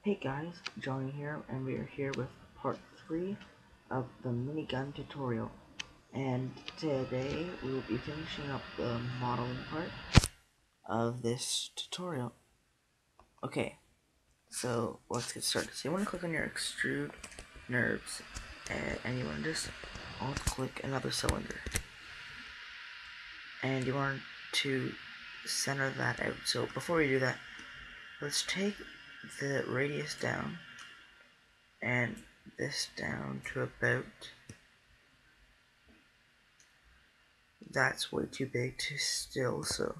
Hey guys, Johnny here, and we are here with part 3 of the minigun tutorial. And today we will be finishing up the modeling part of this tutorial. Okay, so let's get started. So you want to click on your extrude nerves, and you want to just alt click another cylinder. And you want to center that out. So before we do that, let's take the radius down and this down to about, that's way too big to still, so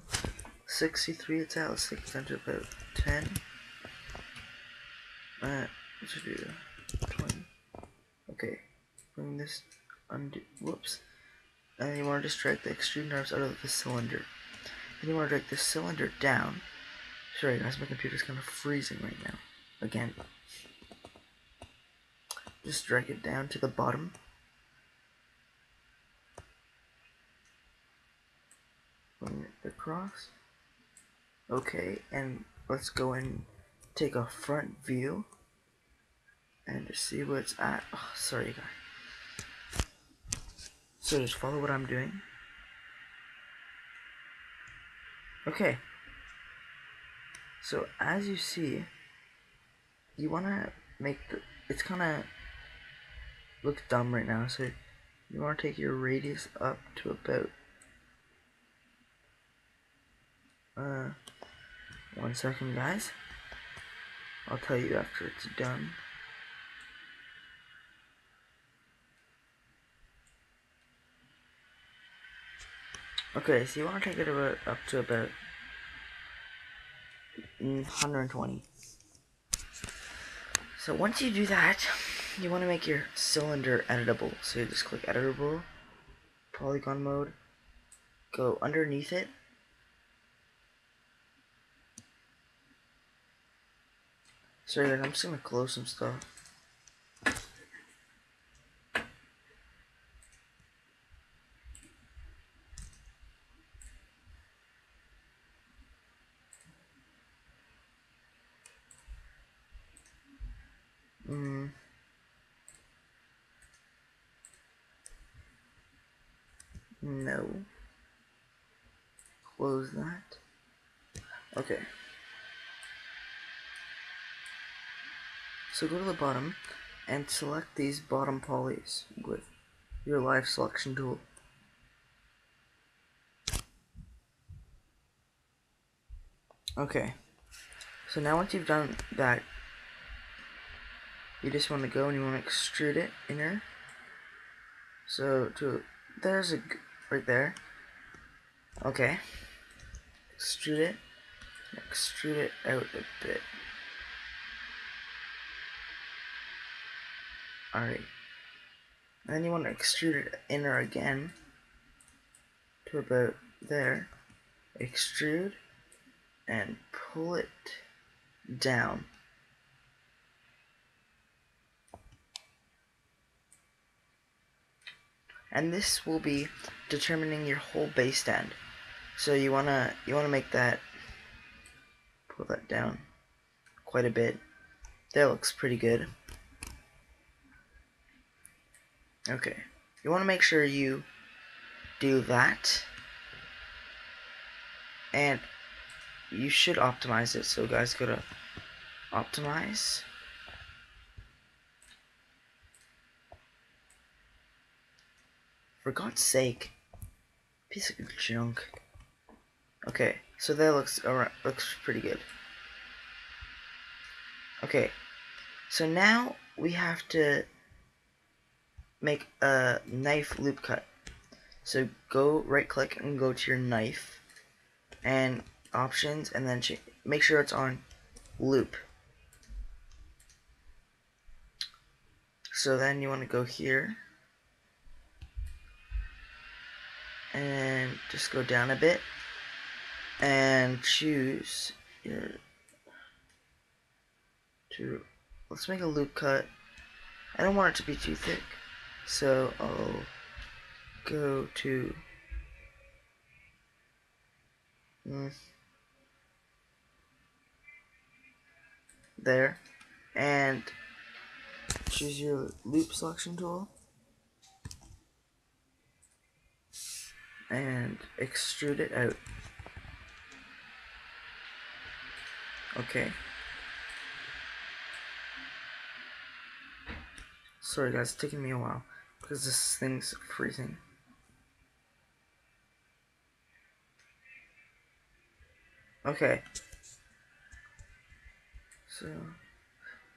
63 it's at, let's take it down to about 10, let's do 20, okay, bring this, undo, whoops, and then you want to just drag the extrude nerves out of the cylinder, then you want to drag this cylinder down. Sorry guys, my computer's kind of freezing right now, again, just drag it down to the bottom. Bring it across. Okay, and let's go and take a front view and to see where it's at. Oh, sorry guys. So just follow what I'm doing. Okay. So as you see, you wanna make the, it's kinda looks dumb right now, so you wanna take your radius up to about 1 second guys. I'll tell you after it's done. Okay, so you want to take it up to about 120. So once you do that, you want to make your cylinder editable. So you just click editable, polygon mode, go underneath it, sorry guys, I'm just gonna close some stuff. No. Close that. Okay. So go to the bottom and select these bottom polys with your live selection tool. Okay. So now once you've done that, you just want to go and you want to extrude it inner. So there's a right there. Okay. Extrude it out a bit. Alright. Then you want to extrude it inner again to about there. Extrude and pull it down. And this will be determining your whole base stand. So you wanna make that, pull that down quite a bit. That looks pretty good. Okay, you want to make sure you do that, and you should optimize it. So guys, go to optimize, for God's sake, piece of junk. Okay, so that looks pretty good. Okay, so now we have to make a knife loop cut. So go right click and go to your knife and options, and then make sure it's on loop. So then you want to go here and just go down a bit and choose your let's make a loop cut. I don't want it to be too thick, so I'll go to there, and choose your loop selection tool and extrude it out. Okay. Sorry guys, it's taking me a while because this thing's freezing. Okay. So,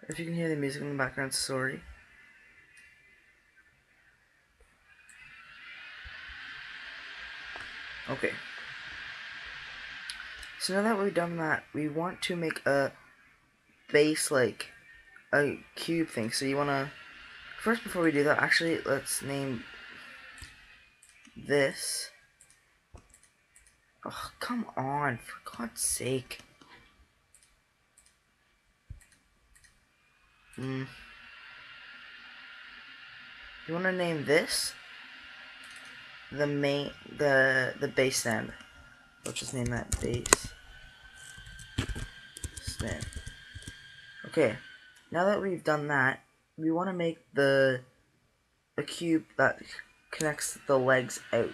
if you can hear the music in the background, sorry. Okay. So now that we've done that, we want to make a base, like a cube thing. So you wanna, first before we do that, actually let's name this. Oh, come on, for God's sake. You wanna name this the base stand. Let's just name that base stand. Okay, now that we've done that, we want to make a cube that connects the legs out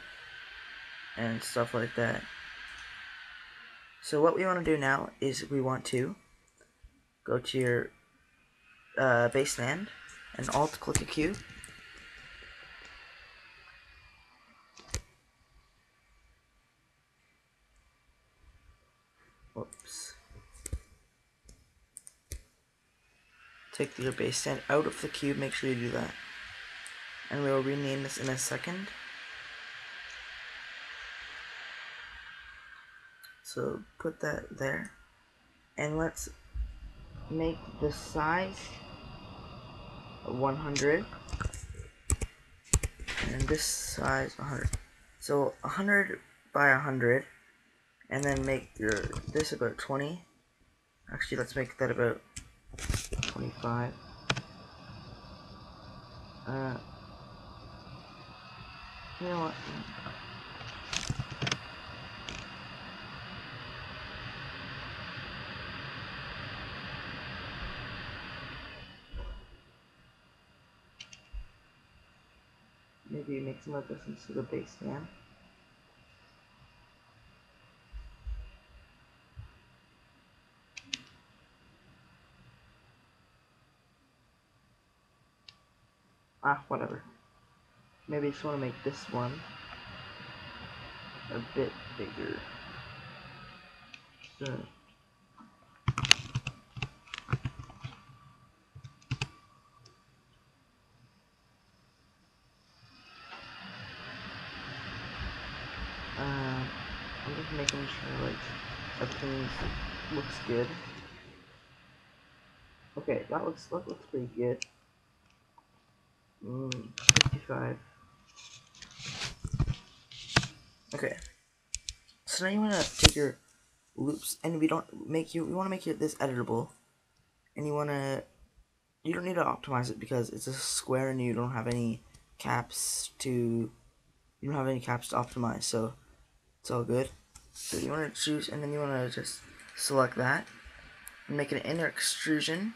and stuff like that. So what we want to do now is we want to go to your base stand and alt click a cube. Whoops. Take your base stand out of the cube, make sure you do that. And we will rename this in a second. So put that there. And let's make the size 100. And this size 100. So 100 by 100. And then make this about 20. Actually, let's make that about 25. You know what? Maybe make some adjustments to the base stand. Whatever. Maybe I just want to make this one a bit bigger. So, I'm just making sure like everything looks good. Okay, that looks pretty good. 55. Okay. So now you wanna take your loops, and we want to make this editable, and you don't need to optimize it because it's a square and you don't have any caps to optimize, so it's all good. So you want to choose, and then you want to just select that and make an inner extrusion.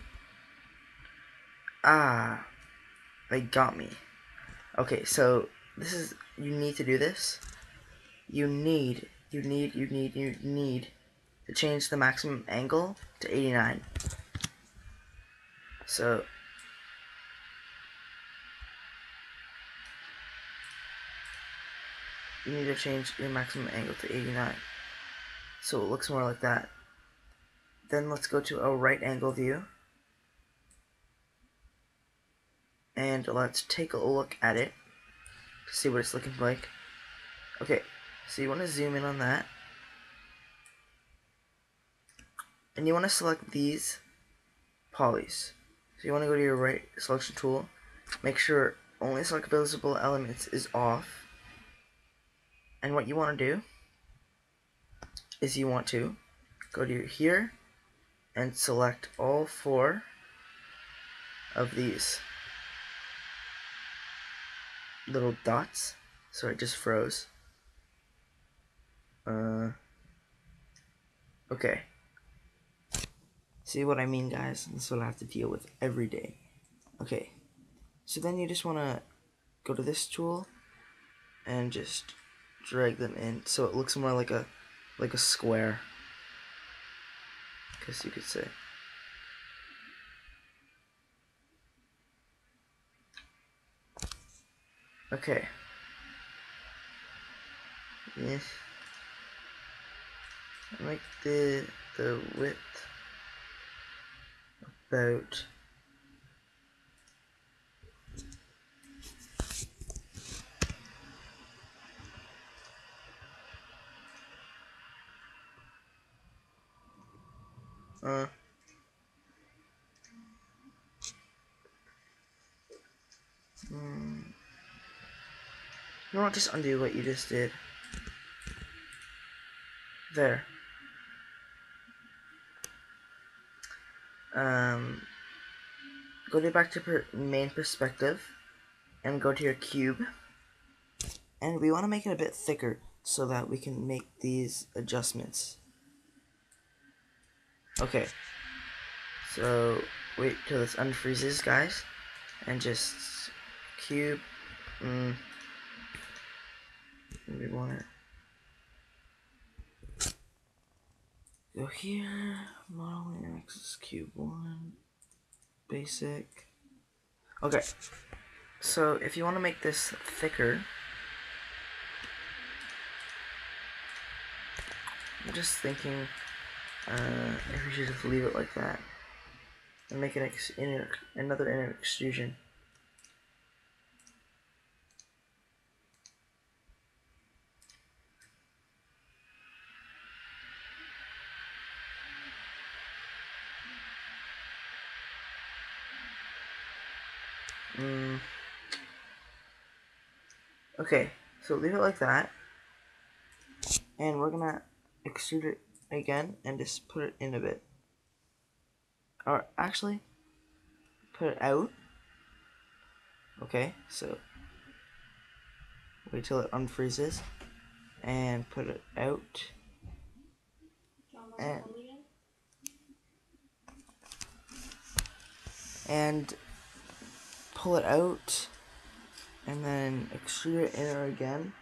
They got me. Okay, so this is, you need to do this. You need to change the maximum angle to 89. So you need to change your maximum angle to 89. So it looks more like that. Then let's go to a right angle view. And let's take a look at it to see what it's looking like. Okay, so you want to zoom in on that. And you want to select these polys. So you want to go to your right selection tool. Make sure only select visible elements is off. And what you want to do is you want to go to here and select all 4 of these little dots. Sorry, it just froze. Okay. See what I mean, guys? This is what I have to deal with every day. Okay, so then you just want to go to this tool and just drag them in so it looks more like a square, I guess you could say. Okay. Yes. Make the width about you want to just undo what you just did. There. Go back to main perspective and go to your cube. And we want to make it a bit thicker so that we can make these adjustments. Okay. So wait till this unfreezes, guys, and just cube. We want to go here, modeling axis cube 1, basic. Okay, so if you want to make this thicker, I'm just thinking if we should just leave it like that and make an another inner extrusion. Okay, so leave it like that, and we're gonna extrude it again and just put it in a bit. Or actually, put it out. Okay, so wait till it unfreezes and put it out. And pull it out and then extrude it in again.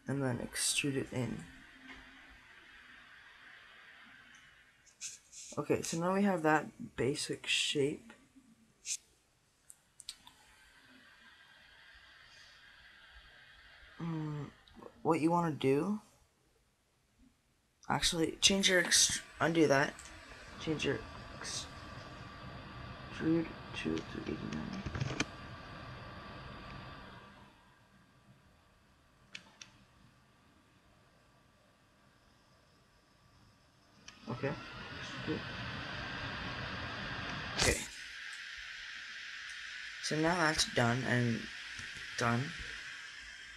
And then extrude it in. Okay, so now we have that basic shape. What you want to do, actually change your undo that, change your extrude to 89. Okay. Okay. So now that's done and done.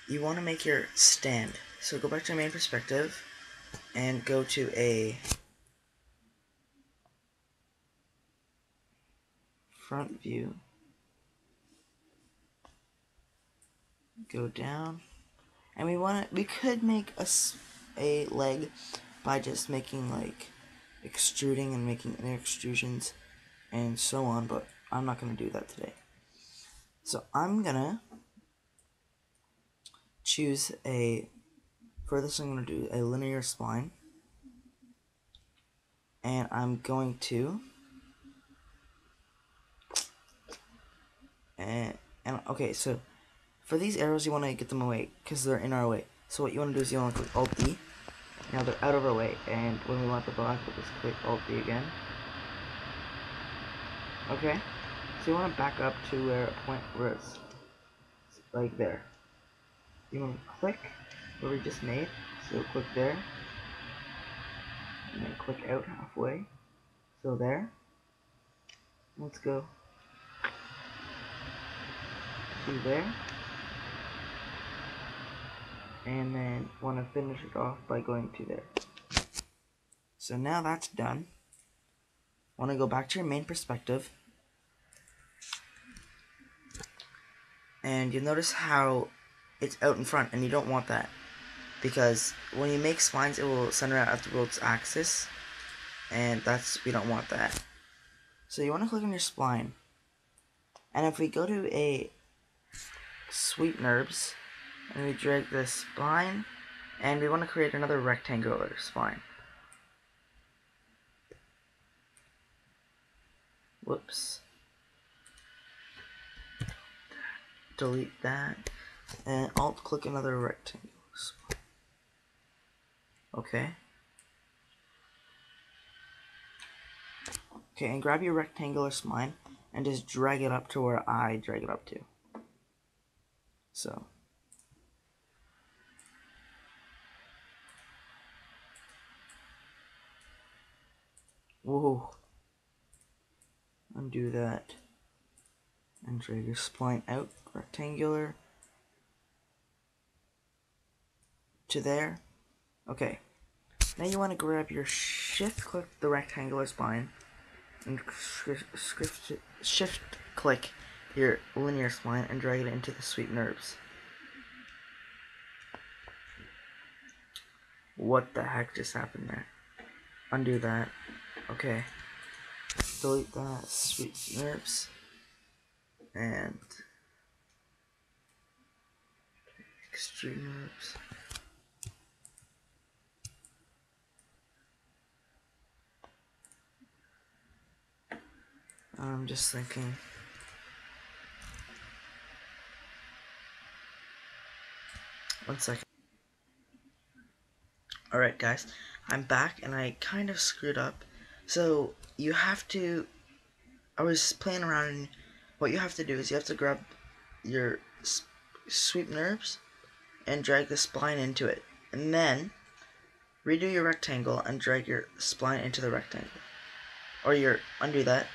You want to make your stand. So go back to main perspective and go to a front view. Go down, and we could make a leg by just making like extruding and making inner extrusions and so on, but I'm not gonna do that today. So I'm gonna choose for this I'm gonna do a linear spline, and I'm going to and okay, so for these arrows you want to get them away because they're in our way. So what you want to do is you want to click Alt D. Now they're out of our way, and when we want the black, we'll just click Alt D again. Okay, so you want to back up to where a point where it's like there. You want to click where we just made, so click there, and then click out halfway. So there. Let's go to there, and then want to finish it off by going to there. So now that's done. Want to go back to your main perspective, and you'll notice how it's out in front, and you don't want that. Because when you make splines, it will center out at the road's axis, and we don't want that. So you want to click on your spline, and if we go to a sweep NURBS, and we drag the spline, and we want to create another rectangular spline. Whoops. Delete that, and Alt click another rectangle spline. Okay. Okay, and grab your rectangular spline and just drag it up to where I drag it up to. So. Whoa. Undo that. And drag your spline out, rectangular. To there. Okay. Now you want to grab your shift click the rectangular spline and shift click your linear spline and drag it into the sweep NURBS. What the heck just happened there? Undo that. Okay. Delete that sweep NURBS and extrude NURBS. I'm just thinking. One second. Alright guys, I'm back and I kind of screwed up. So you have to, I was playing around, and what you have to do is you have to grab your sweep NURBS and drag the spline into it. And then redo your rectangle and drag your spline into the rectangle. Or undo that.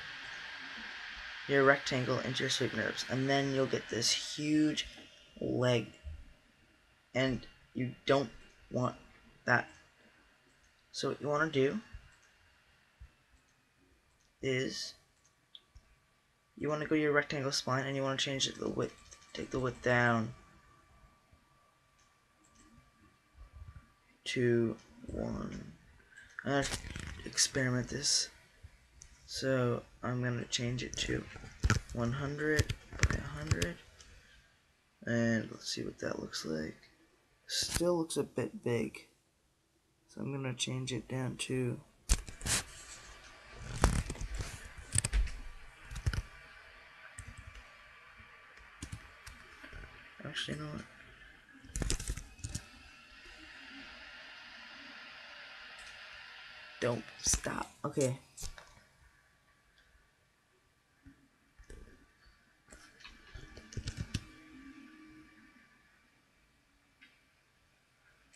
Your rectangle into your sweep NURBS. And then you'll get this huge leg. And you don't want that. So what you want to do is you want to go to your rectangle spline and you want to change the width. Take the width down to 1. I'm going to experiment this. So I'm going to change it to 100 by 100. And let's see what that looks like. Still looks a bit big. So I'm going to change it down to actually, you know what? Don't stop. Okay.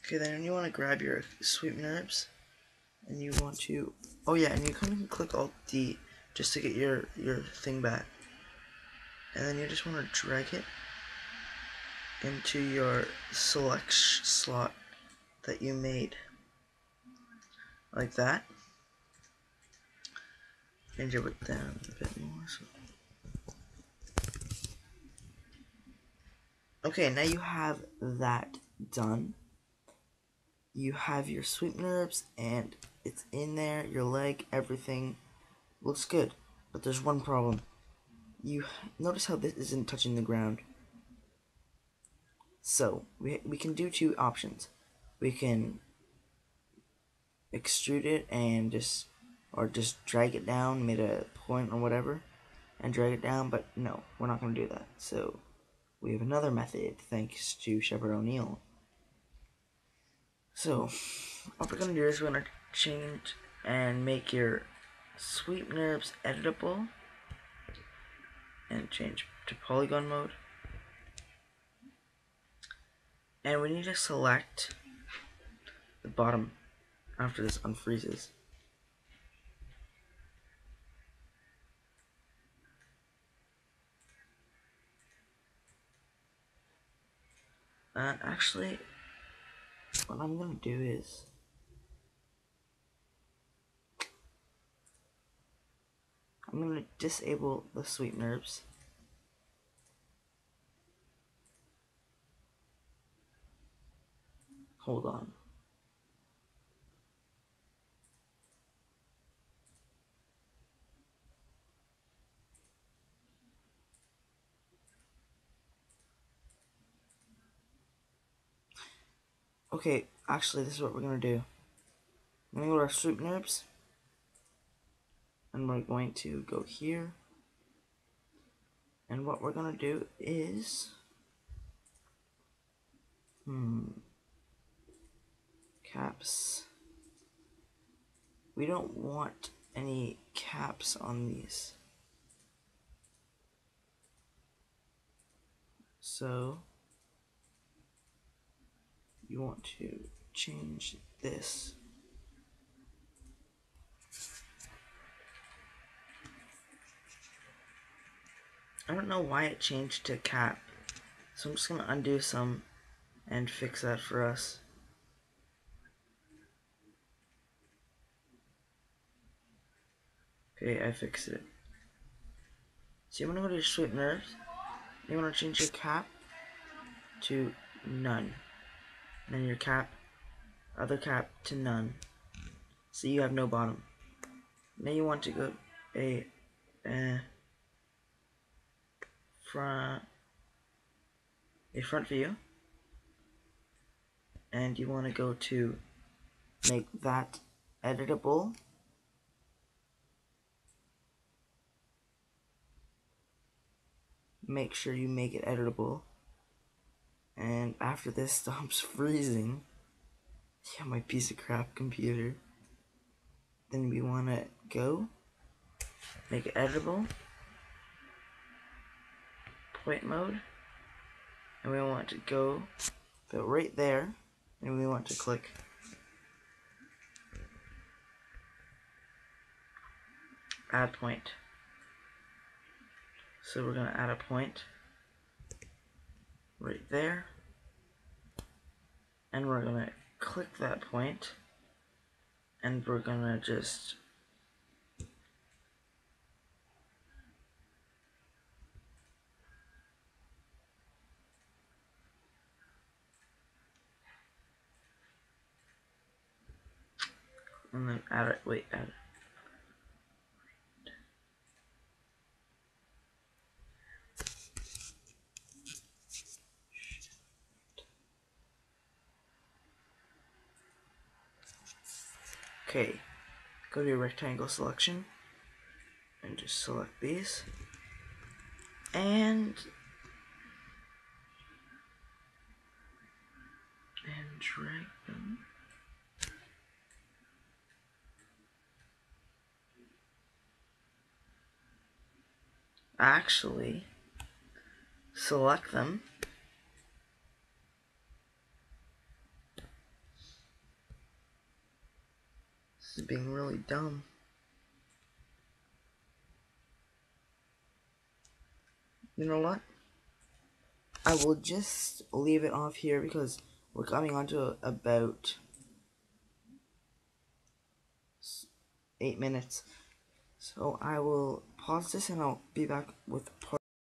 Okay, then you want to grab your sweep NURBS, and you want to, oh yeah, and you can click Alt D just to get your thing back, and then you just want to drag it into your select slot that you made, like that. Change it width down a bit more. So. Okay, now you have that done. You have your sweep NURBS and it's in there, your leg, everything looks good. But there's one problem. You notice how this isn't touching the ground. So, we can do two options. We can extrude it and just drag it down, made a point or whatever, and drag it down, but no, we're not going to do that. So, we have another method, thanks to Shepard O'Neil. So, what we're going to do is we're going to change and make your sweep NURBS editable and change to polygon mode. And we need to select the bottom after this unfreezes. Actually, what I'm going to do is I'm going to disable the sweep NURBS. Hold on. Okay, actually, this is what we're gonna do. I'm gonna go to our Swoop Nerds, and we're going to go here. And what we're gonna do is, caps. We don't want any caps on these. So, you want to change this. I don't know why it changed to cap, so I'm just gonna undo some and fix that for us. Okay, I fixed it. So you wanna go to your Swoop Nerds, you wanna change your cap to none, and then your cap, other cap to none, so you have no bottom. Now you want to go a front view, and you want to go to make that editable. Make sure you make it editable, and after this stops freezing, yeah, my piece of crap computer, then we want to go make it editable, point mode, and we want to go right there, and we want to click add point. So we're going to add a point right there, and we're going to click that point, and we're going to just and then add it, add it. Okay, go to your rectangle selection and just select these and drag them. Actually, select them. This is being really dumb. You know what? I will just leave it off here because we're coming on to about 8 minutes. So I will pause this and I'll be back with part